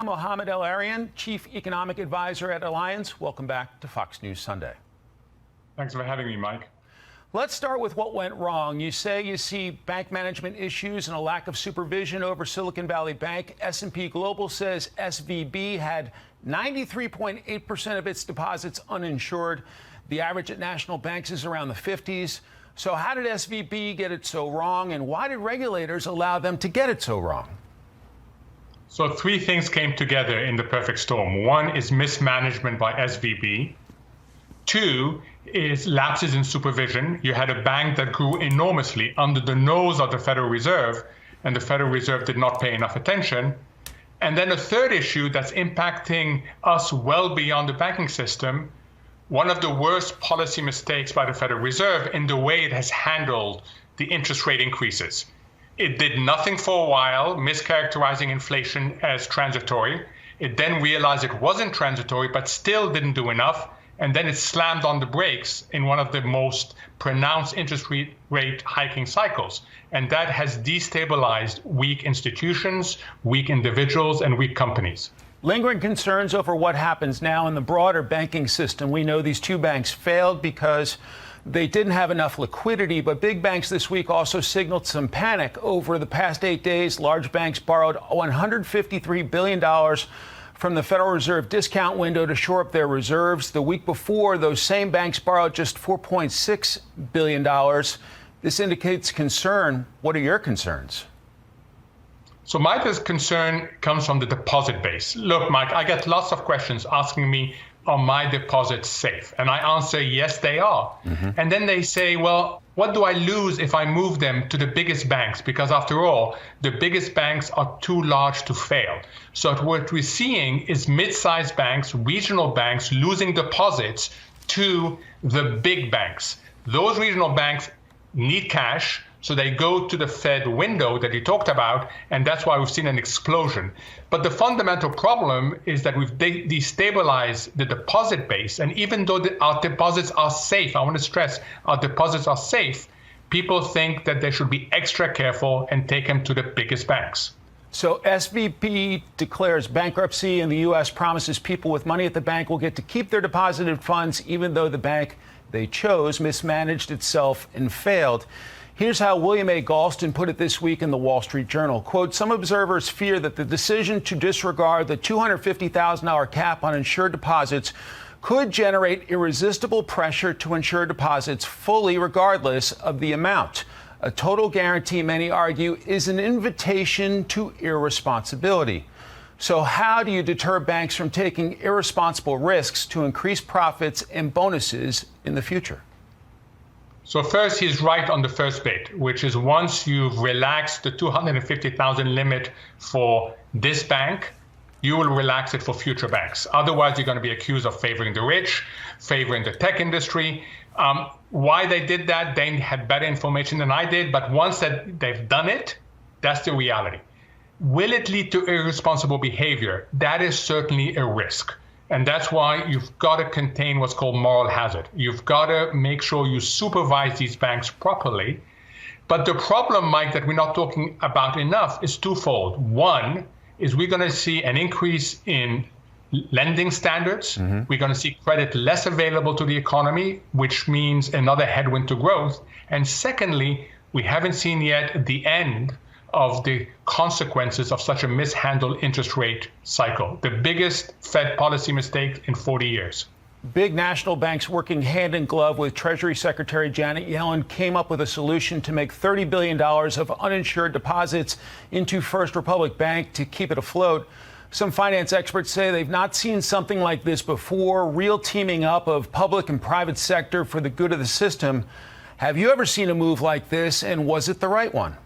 Mohamed El-Arian, Chief Economic Advisor at Alliance. Welcome back to Fox News Sunday. Thanks for having me, Mike. Let's start with what went wrong. You say you see bank management issues and a lack of supervision over Silicon Valley Bank. S&P Global says SVB had 93.8% of its deposits uninsured. The average at national banks is around the 50s. So how did SVB get it so wrong, and why did regulators allow them to get it so wrong? So three things came together in the perfect storm. One is mismanagement by SVB. Two is lapses in supervision. You had a bank that grew enormously under the nose of the Federal Reserve, and the Federal Reserve did not pay enough attention. And then a third issue that's impacting us well beyond the banking system, one of the worst policy mistakes by the Federal Reserve in the way it has handled the interest rate increases. It did nothing for a while, mischaracterizing inflation as transitory. It then realized it wasn't transitory, but still didn't do enough. And then it slammed on the brakes in one of the most pronounced interest rate hiking cycles. And that has destabilized weak institutions, weak individuals, and weak companies. Lingering concerns over what happens now in the broader banking system. We know these two banks failed because they didn't have enough liquidity, but big banks this week also signaled some panic. Over the past 8 days, large banks borrowed $153 billion from the Federal Reserve discount window to shore up their reserves. The week before, those same banks borrowed just $4.6 billion. This indicates concern. What are your concerns? So my concern comes from the deposit base. Look, Mike, I get lots of questions asking me, are my deposits safe? And I answer, yes, they are. And then they say, well, what do I lose if I move them to the biggest banks? Because after all, the biggest banks are too large to fail. So what we're seeing is mid-sized banks, regional banks losing deposits to the big banks. Those regional banks need cash, so they go to the Fed window that you talked about, and that's why we've seen an explosion. But the fundamental problem is that we've destabilized the deposit base. And even though our deposits are safe, I want to stress, our deposits are safe, people think that they should be extra careful and take them to the biggest banks. So SVB declares bankruptcy, and the U.S. promises people with money at the bank will get to keep their deposited funds, even though the bank they chose mismanaged itself and failed. Here's how William A. Galston put it this week in the Wall Street Journal. Quote, some observers fear that the decision to disregard the $250,000 cap on insured deposits could generate irresistible pressure to insure deposits fully regardless of the amount. A total guarantee, many argue, is an invitation to irresponsibility. So how do you deter banks from taking irresponsible risks to increase profits and bonuses in the future? So first, he's right on the first bit, which is once you've relaxed the 250,000 limit for this bank, you will relax it for future banks. Otherwise, you're going to be accused of favoring the rich, favoring the tech industry. Why they did that, they had better information than I did. But once that they've done it, that's the reality. Will it lead to irresponsible behavior? That is certainly a risk. And that's why you've got to contain what's called moral hazard. You've got to make sure you supervise these banks properly. But the problem, Mike, that we're not talking about enough is twofold. One is we're going to see an increase in lending standards. We're going to see credit less available to the economy, which means another headwind to growth. And secondly, we haven't seen yet the end of the consequences of such a mishandled interest rate cycle, the biggest Fed policy mistake in 40 years. Big national banks working hand in glove with Treasury Secretary Janet Yellen came up with a solution to make $30 billion of uninsured deposits into First Republic Bank to keep it afloat. Some finance experts say they've not seen something like this before, real teaming up of public and private sector for the good of the system. Have you ever seen a move like this, and was it the right one?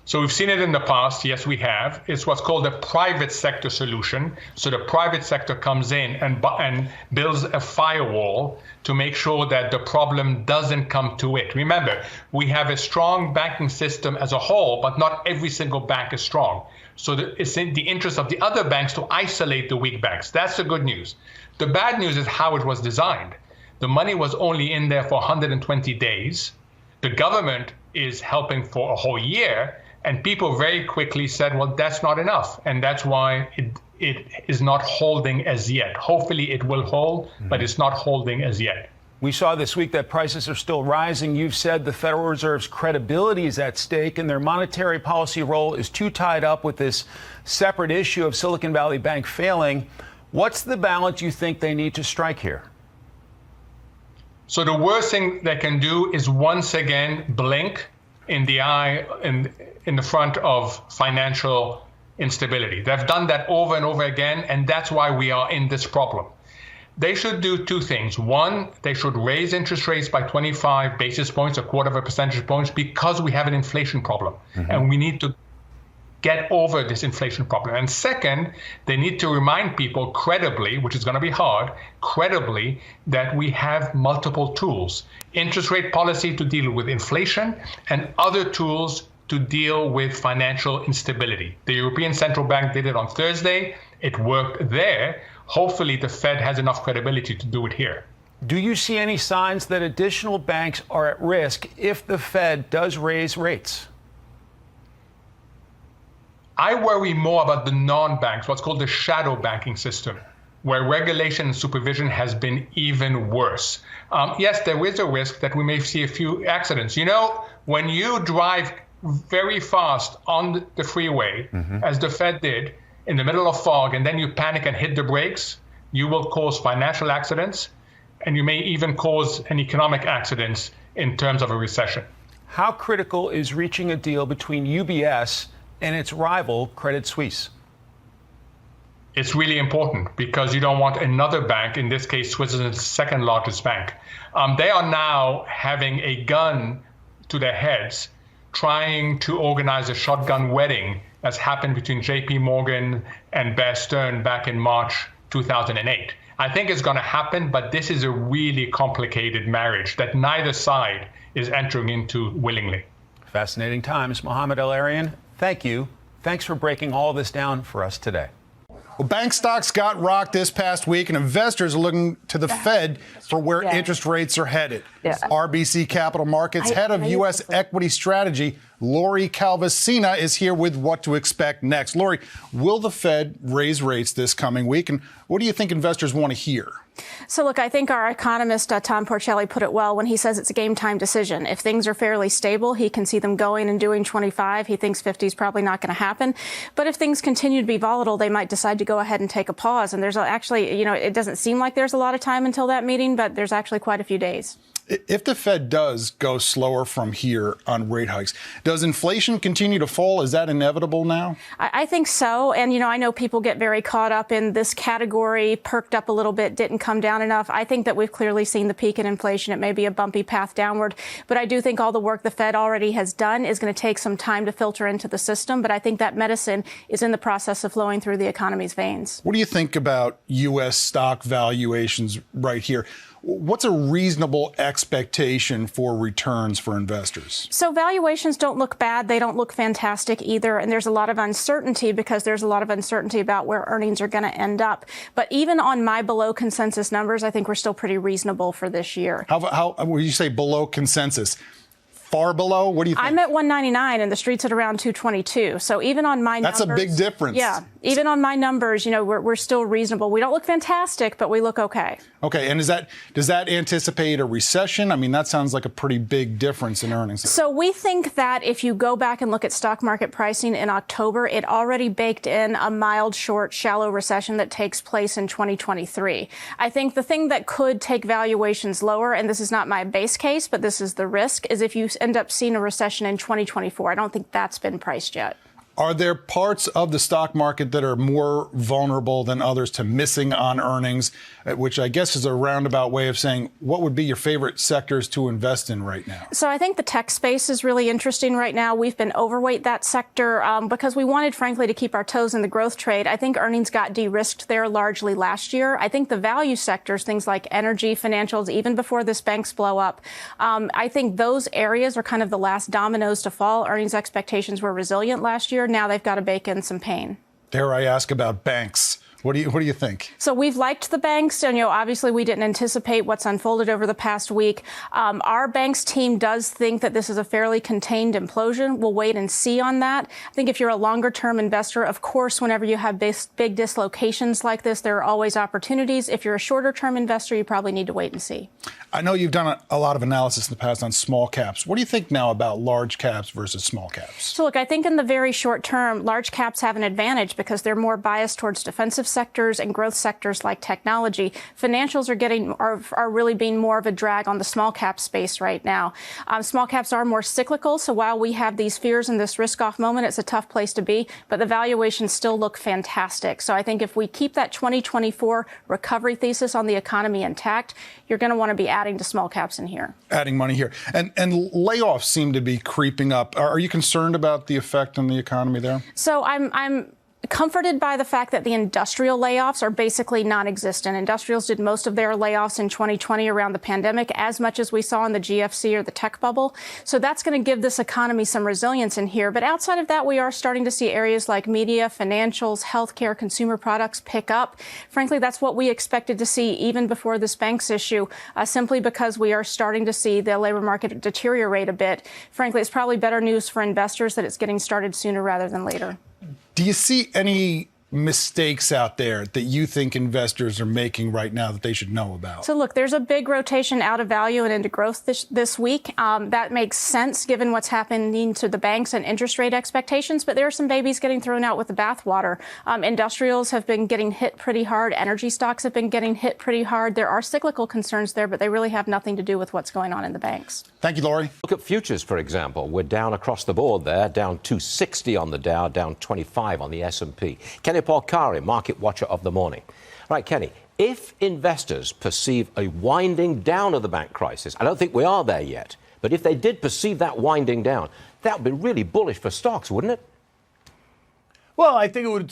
So we've seen it in the past. Yes, we have. It's what's called a private sector solution. So the private sector comes in and builds a firewall to make sure that the problem doesn't come to it. Remember, we have a strong banking system as a whole, but not every single bank is strong. So it's in the interest of the other banks to isolate the weak banks. That's the good news. The bad news is how it was designed. The money was only in there for 120 days. The government is helping for a whole year. And people very quickly said, well, that's not enough. And that's why it is not holding as yet. Hopefully it will hold, but it's not holding as yet. We saw this week that prices are still rising. You've said the Federal Reserve's credibility is at stake and their monetary policy role is too tied up with this separate issue of Silicon Valley Bank failing. What's the balance you think they need to strike here? So the worst thing they can do is once again blink in the eye, in the front of financial instability. They've done that over and over again, and that's why we are in this problem. They should do two things. One, they should raise interest rates by 25 basis points, a quarter of a percentage point, because we have an inflation problem, and we need to get over this inflation problem. And second, they need to remind people credibly, which is going to be hard, credibly, that we have multiple tools. Interest rate policy to deal with inflation and other tools to deal with financial instability. The European Central Bank did it on Thursday. It worked there. Hopefully the Fed has enough credibility to do it here. Do you see any signs that additional banks are at risk if the Fed does raise rates? I worry more about the non-banks, what's called the shadow banking system, where regulation and supervision has been even worse. Yes, there is a risk that we may see a few accidents. You know, when you drive very fast on the freeway, as the Fed did, in the middle of fog, and then you panic and hit the brakes, you will cause financial accidents, and you may even cause an economic accidents in terms of a recession. How critical is reaching a deal between UBS and its rival, Credit Suisse? It's really important because you don't want another bank, in this case, Switzerland's second largest bank. They are now having a gun to their heads, trying to organize a shotgun wedding as happened between JP Morgan and Bear Stearns back in March 2008. I think it's going to happen, but this is a really complicated marriage that neither side is entering into willingly. Fascinating times. Mohamed El-Erian, thank you. Thanks for breaking all this down for us today. Well, bank stocks got rocked this past week, and investors are looking to the Fed for where interest rates are headed. RBC Capital Markets head of U.S. equity strategy, Lori Calvasina, is here with what to expect next. Lori, will the Fed raise rates this coming week, and what do you think investors want to hear? So, look, I think our economist, Tom Porcelli, put it well when he says it's a game time decision. If things are fairly stable, he can see them going and doing 25. He thinks 50 is probably not going to happen. But if things continue to be volatile, they might decide to go ahead and take a pause. And there's actually, it doesn't seem like there's a lot of time until that meeting, but there's actually quite a few days. If the Fed does go slower from here on rate hikes, does inflation continue to fall? Is that inevitable now? I think so. And, I know people get very caught up in this category, perked up a little bit, didn't come down enough. I think that we've clearly seen the peak in inflation. It may be a bumpy path downward. But I do think all the work the Fed already has done is going to take some time to filter into the system. But I think that medicine is in the process of flowing through the economy's veins. What do you think about U.S. stock valuations right here? What's a reasonable expectation for returns for investors? So valuations don't look bad. They don't look fantastic either. And there's a lot of uncertainty because there's a lot of uncertainty about where earnings are going to end up. But even on my below consensus numbers, I think we're still pretty reasonable for this year. How would you say below consensus? Far below? What do you think? I'm at 199 and the street's at around 222. So even on my numbers. That's a big difference. Yeah. Even on my numbers, we're still reasonable. We don't look fantastic, but we look okay. Okay. And does that anticipate a recession? I mean, that sounds like a pretty big difference in earnings. So we think that if you go back and look at stock market pricing in October, it already baked in a mild, short, shallow recession that takes place in 2023. I think the thing that could take valuations lower, and this is not my base case, but this is the risk, is if you end up seeing a recession in 2024. I don't think that's been priced yet. Are there parts of the stock market that are more vulnerable than others to missing on earnings, which I guess is a roundabout way of saying what would be your favorite sectors to invest in right now? So I think the tech space is really interesting right now. We've been overweight that sector because we wanted, frankly, to keep our toes in the growth trade. I think earnings got de-risked there largely last year. I think the value sectors, things like energy, financials, even before this banks blow up, I think those areas are kind of the last dominoes to fall. Earnings expectations were resilient last year. Now they've got to bake in some pain. Dare I ask about banks? What do you think? So we've liked the banks, and obviously we didn't anticipate what's unfolded over the past week. Our banks team does think that this is a fairly contained implosion. We'll wait and see on that. I think if you're a longer-term investor, of course, whenever you have big dislocations like this, there are always opportunities. If you're a shorter-term investor, you probably need to wait and see. I know you've done a lot of analysis in the past on small caps. What do you think now about large caps versus small caps? So look, I think in the very short term, large caps have an advantage because they're more biased towards defensive sectors and growth sectors like technology. Financials are really being more of a drag on the small cap space right now. Small caps are more cyclical, so while we have these fears in this risk-off moment, it's a tough place to be, but the valuations still look fantastic. So I think if we keep that 2024 recovery thesis on the economy intact, you're going to want to be adding to small caps in here. Adding money here. And layoffs seem to be creeping up. Are you concerned about the effect on the economy there? So I'm comforted by the fact that the industrial layoffs are basically non-existent. Industrials did most of their layoffs in 2020 around the pandemic, as much as we saw in the GFC or the tech bubble. So that's going to give this economy some resilience in here. But outside of that, we are starting to see areas like media, financials, healthcare, consumer products pick up. Frankly, that's what we expected to see even before this banks issue, simply because we are starting to see the labor market deteriorate a bit. Frankly, it's probably better news for investors that it's getting started sooner rather than later. Do you see any mistakes out there that you think investors are making right now that they should know about? So look, there's a big rotation out of value and into growth this week. That makes sense given what's happening to the banks and interest rate expectations, but there are some babies getting thrown out with the bathwater. Industrials have been getting hit pretty hard. Energy stocks have been getting hit pretty hard. There are cyclical concerns there, but they really have nothing to do with what's going on in the banks. Thank you, Lori. Look at futures, for example. We're down across the board there, down 260 on the Dow, down 25 on the S&P. Kenny Polcari, market watcher of the morning. Right, Kenny, if investors perceive a winding down of the bank crisis, I don't think we are there yet, but if they did perceive that winding down, that would be really bullish for stocks, wouldn't it? Well, I think it would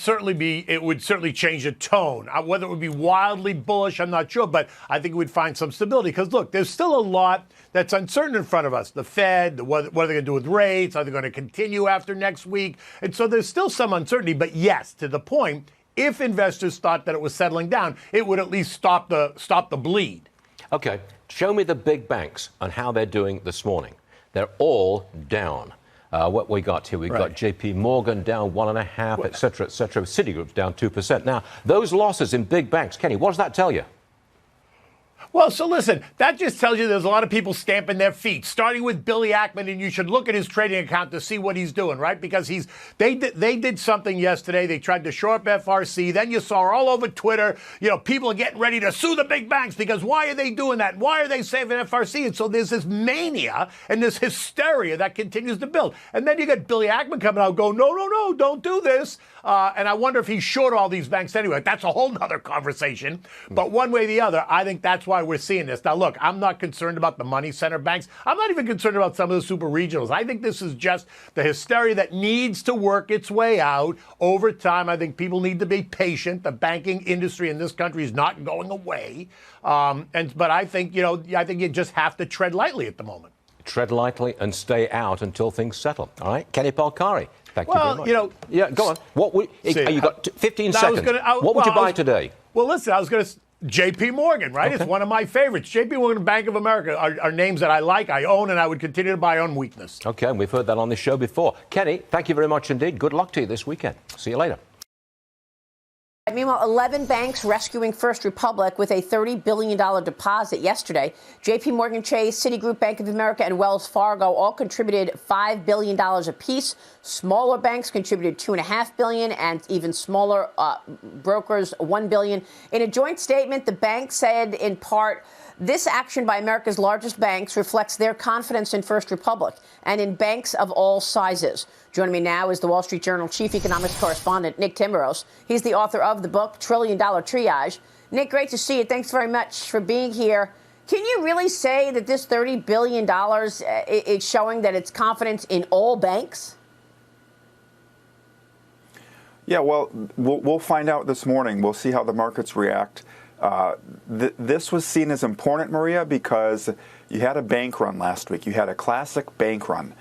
certainly change the tone. Whether it would be wildly bullish, I'm not sure, but I think we'd find some stability. Because, look, there's still a lot that's uncertain in front of us. The Fed, what are they going to do with rates? Are they going to continue after next week? And so there's still some uncertainty. But, yes, to the point, if investors thought that it was settling down, it would at least stop the bleed. Okay, show me the big banks and how they're doing this morning. They're all down. What we got here, we've got JP Morgan down 1.5%, et cetera, et cetera. Citigroup's down 2%. Now, those losses in big banks, Kenny, what does that tell you? Well, so listen, that just tells you there's a lot of people stamping their feet, starting with Billy Ackman, and you should look at his trading account to see what he's doing, right? Because they did something yesterday. They tried to shore up FRC. Then you saw all over Twitter, people are getting ready to sue the big banks because why are they doing that? Why are they saving FRC? And so there's this mania and this hysteria that continues to build. And then you get Billy Ackman coming out going, no, don't do this. And I wonder if he's short all these banks anyway. That's a whole nother conversation. But one way or the other, I think that's why we're seeing this. Now, look, I'm not concerned about the money center banks. I'm not even concerned about some of the super regionals. I think this is just the hysteria that needs to work its way out over time. I think people need to be patient. The banking industry in this country is not going away. But I think, I think you just have to tread lightly at the moment. Tread lightly and stay out until things settle. All right, Kenny Polcari. Thank you very much. Yeah, go on. What would you got 15 seconds? What would you buy today? Well, listen, I was going to J.P. Morgan, right? Okay. It's one of my favorites. J.P. Morgan and Bank of America are names that I like, I own, and I would continue to buy on weakness. Okay, and we've heard that on this show before. Kenny, thank you very much indeed. Good luck to you this weekend. See you later. Meanwhile, 11 banks rescuing First Republic with a $30 billion deposit yesterday. J.P. Morgan Chase, Citigroup, Bank of America, and Wells Fargo all contributed $5 billion apiece. Smaller banks contributed $2.5 billion, and even smaller brokers $1 billion. In a joint statement, the bank said, in part, this action by America's largest banks reflects their confidence in First Republic and in banks of all sizes. Joining me now is the Wall Street Journal chief economics correspondent, Nick Timmeros. He's the author of the book, $1 Trillion Triage. Nick, great to see you. Thanks very much for being here. Can you really say that this $30 billion is showing that it's confidence in all banks? Yeah, well, we'll find out this morning. We'll see how the markets react. This was seen as important, Maria, because you had a bank run last week. You had a classic bank run.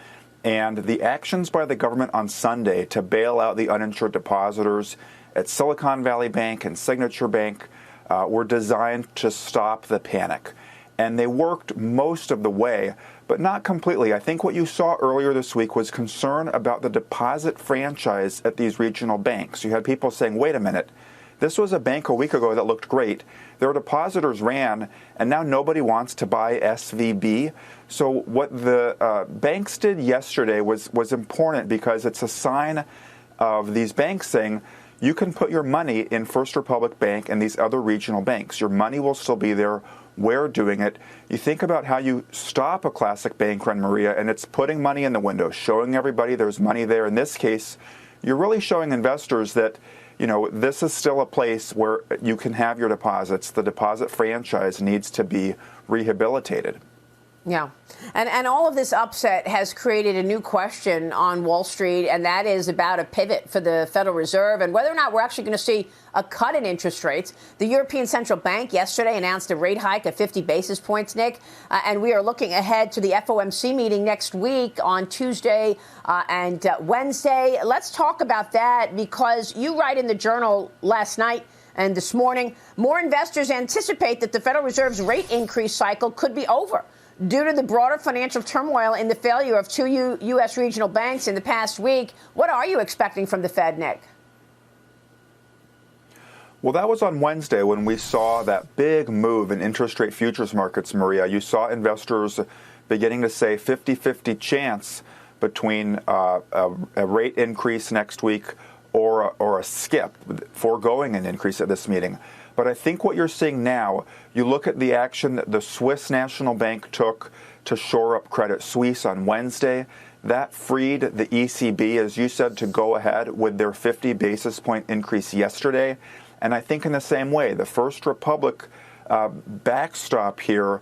And the actions by the government on Sunday to bail out the uninsured depositors at Silicon Valley Bank and Signature Bank were designed to stop the panic. And they worked most of the way, but not completely. I think what you saw earlier this week was concern about the deposit franchise at these regional banks. You had people saying, wait a minute, this was a bank a week ago that looked great. Their depositors ran, and now nobody wants to buy SVB. So what the banks did yesterday was important because it's a sign of these banks saying, you can put your money in First Republic Bank and these other regional banks. Your money will still be there. We're doing it. You think about how you stop a classic bank run, Maria, and it's putting money in the window, showing everybody there's money there. In this case, you're really showing investors that, you know, this is still a place where you can have your deposits. The deposit franchise needs to be rehabilitated. Yeah. And all of this upset has created a new question on Wall Street, and that is about a pivot for the Federal Reserve and whether or not we're actually going to see a cut in interest rates. The European Central Bank yesterday announced a rate hike of 50 basis points, Nick, and we are looking ahead to the FOMC meeting next week on Tuesday and Wednesday. Let's talk about that because you write in the Journal last night and this morning, more investors anticipate that the Federal Reserve's rate increase cycle could be over due to the broader financial turmoil in the failure of two U.S. regional banks in the past week. What are you expecting from the Fed, Nick? Well, that was on Wednesday when we saw that big move in interest rate futures markets, Maria. You saw investors beginning to say 50-50 chance between a rate increase next week or a skip, foregoing an increase at this meeting. But I think what you're seeing now, you look at the action that the Swiss National Bank took to shore up Credit Suisse on Wednesday. That freed the ECB, as you said, to go ahead with their 50 basis point increase yesterday. And I think in the same way, the First Republic backstop here,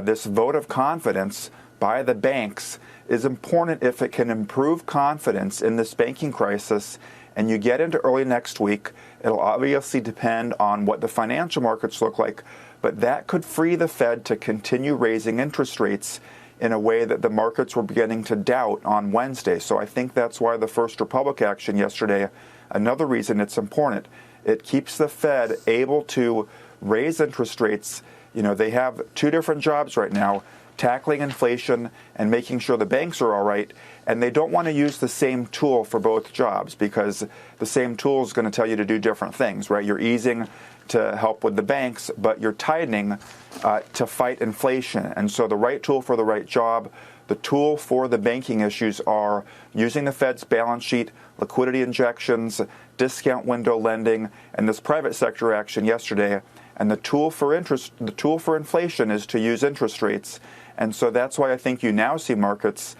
this vote of confidence by the banks, is important if it can improve confidence in this banking crisis. And you get into early next week, it'll obviously depend on what the financial markets look like, but that could free the Fed to continue raising interest rates in a way that the markets were beginning to doubt on Wednesday. So I think that's why the First Republic action yesterday, another reason it's important, it keeps the Fed able to raise interest rates. You know, they have two different jobs right now, tackling inflation and making sure the banks are all right. And they don't want to use the same tool for both jobs because the same tool is going to tell you to do different things, right? You're easing to help with the banks, but you're tightening to fight inflation. And so the right tool for the right job, the tool for the banking issues are using the Fed's balance sheet, liquidity injections, discount window lending, and this private sector action yesterday. And the tool for inflation is to use interest rates. And so that's why I think you now see markets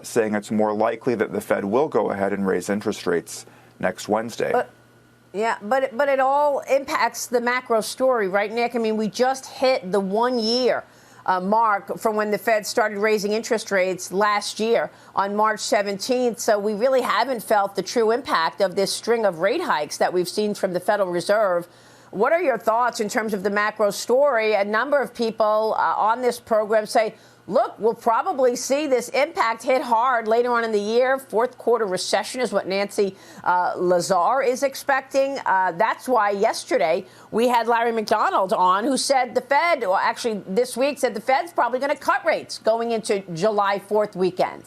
saying it's more likely that the Fed will go ahead and raise interest rates next Wednesday. But it all impacts the macro story, right, Nick? I mean, we just hit the 1 year mark from when the Fed started raising interest rates last year on March 17th. So we really haven't felt the true impact of this string of rate hikes that we've seen from the Federal Reserve. What are your thoughts in terms of the macro story? A number of people on this program say, look, we'll probably see this impact hit hard later on in the year. Fourth quarter recession is what Nancy Lazar is expecting. That's why yesterday we had Larry McDonald on, who said the Fed, or actually this week, said the Fed's probably going to cut rates going into July 4th weekend.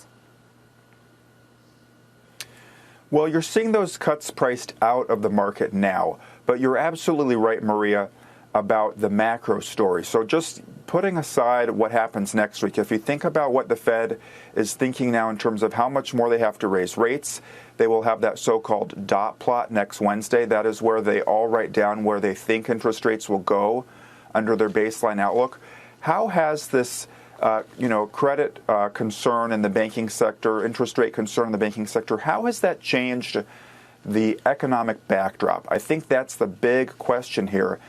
Well, you're seeing those cuts priced out of the market now. But you're absolutely right, Maria, about the macro story. So just putting aside what happens next week, if you think about what the Fed is thinking now in terms of how much more they have to raise rates, they will have that so-called dot plot next Wednesday. That is where they all write down where they think interest rates will go under their baseline outlook. How has this credit concern in the banking sector, interest rate concern in the banking sector, how has that changed the economic backdrop? I think that's the big question here.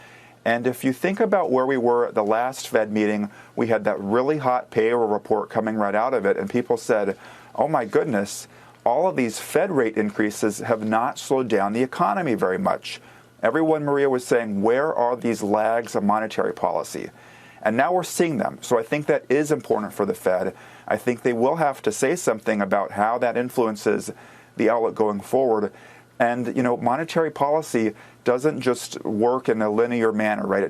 And if you think about where we were at the last Fed meeting, we had that really hot payroll report coming right out of it, and people said, oh my goodness, all of these Fed rate increases have not slowed down the economy very much. Everyone, Maria, was saying, where are these lags of monetary policy? And now we're seeing them. So I think that is important for the Fed. I think they will have to say something about how that influences the outlook going forward. And, monetary policy doesn't just work in a linear manner, right?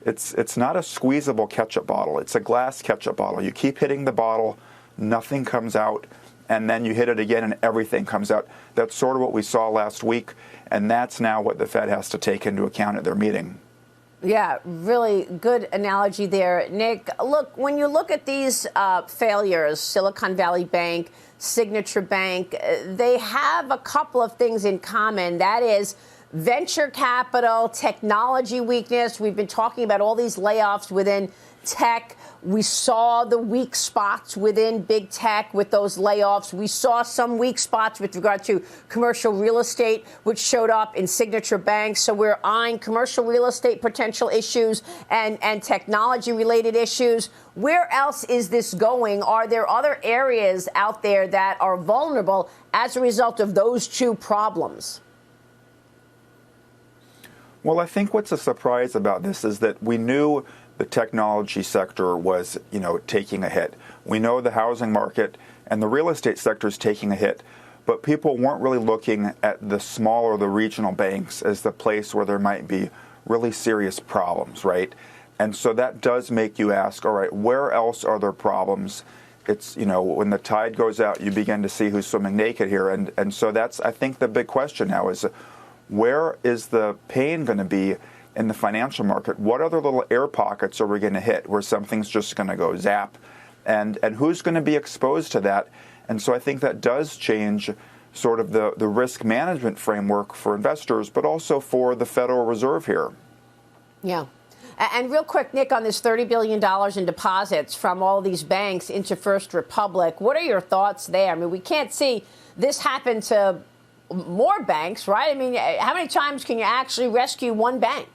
It's not a squeezable ketchup bottle. It's a glass ketchup bottle. You keep hitting the bottle, nothing comes out, and then you hit it again and everything comes out. That's sort of what we saw last week, and that's now what the Fed has to take into account at their meeting. Yeah, really good analogy there, Nick. Look, when you look at these failures, Silicon Valley Bank, Signature Bank, they have a couple of things in common. That is venture capital, technology weakness. We've been talking about all these layoffs within tech. We saw the weak spots within big tech with those layoffs. We saw some weak spots with regard to commercial real estate, which showed up in Signature Bank. So we're eyeing commercial real estate potential issues and technology-related issues. Where else is this going? Are there other areas out there that are vulnerable as a result of those two problems? Well, I think what's a surprise about this is that we knew the technology sector was, taking a hit. We know the housing market and the real estate sector is taking a hit, but people weren't really looking at the small or the regional banks as the place where there might be really serious problems, right? And so that does make you ask, all right, where else are there problems? It's, when the tide goes out, you begin to see who's swimming naked here. And so that's, I think, the big question now is, where is the pain going to be in the financial market? What other little air pockets are we going to hit where something's just going to go zap? And who's going to be exposed to that? And so I think that does change sort of the risk management framework for investors, but also for the Federal Reserve here. Yeah. And real quick, Nick, on this $30 billion in deposits from all these banks into First Republic, what are your thoughts there? I mean, we can't see this happen to more banks, right? I mean, how many times can you actually rescue one bank?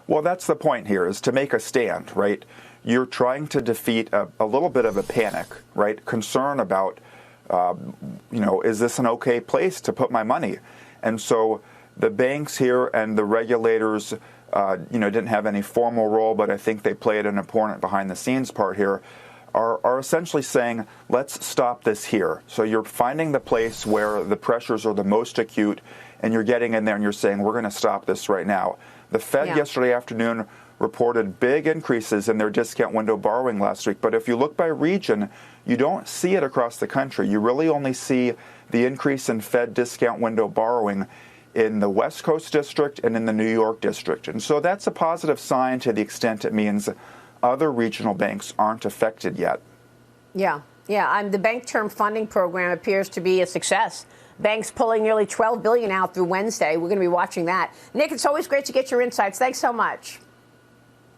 Well, that's the point here, is to make a stand, right? You're trying to defeat a little bit of a panic, right? Concern about, is this an okay place to put my money? And so the banks here and the regulators, didn't have any formal role, but I think they played an important behind-the-scenes part here, are essentially saying, let's stop this here. So you're finding the place where the pressures are the most acute, and you're getting in there and you're saying, we're going to stop this right now. The Fed yesterday afternoon reported big increases in their discount window borrowing last week. But if you look by region, you don't see it across the country. You really only see the increase in Fed discount window borrowing in the West Coast district and in the New York district. And so that's a positive sign to the extent it means other regional banks aren't affected yet. Yeah. The Bank Term Funding Program appears to be a success. Banks pulling nearly $12 billion out through Wednesday. We're going to be watching that. Nick, it's always great to get your insights. Thanks so much.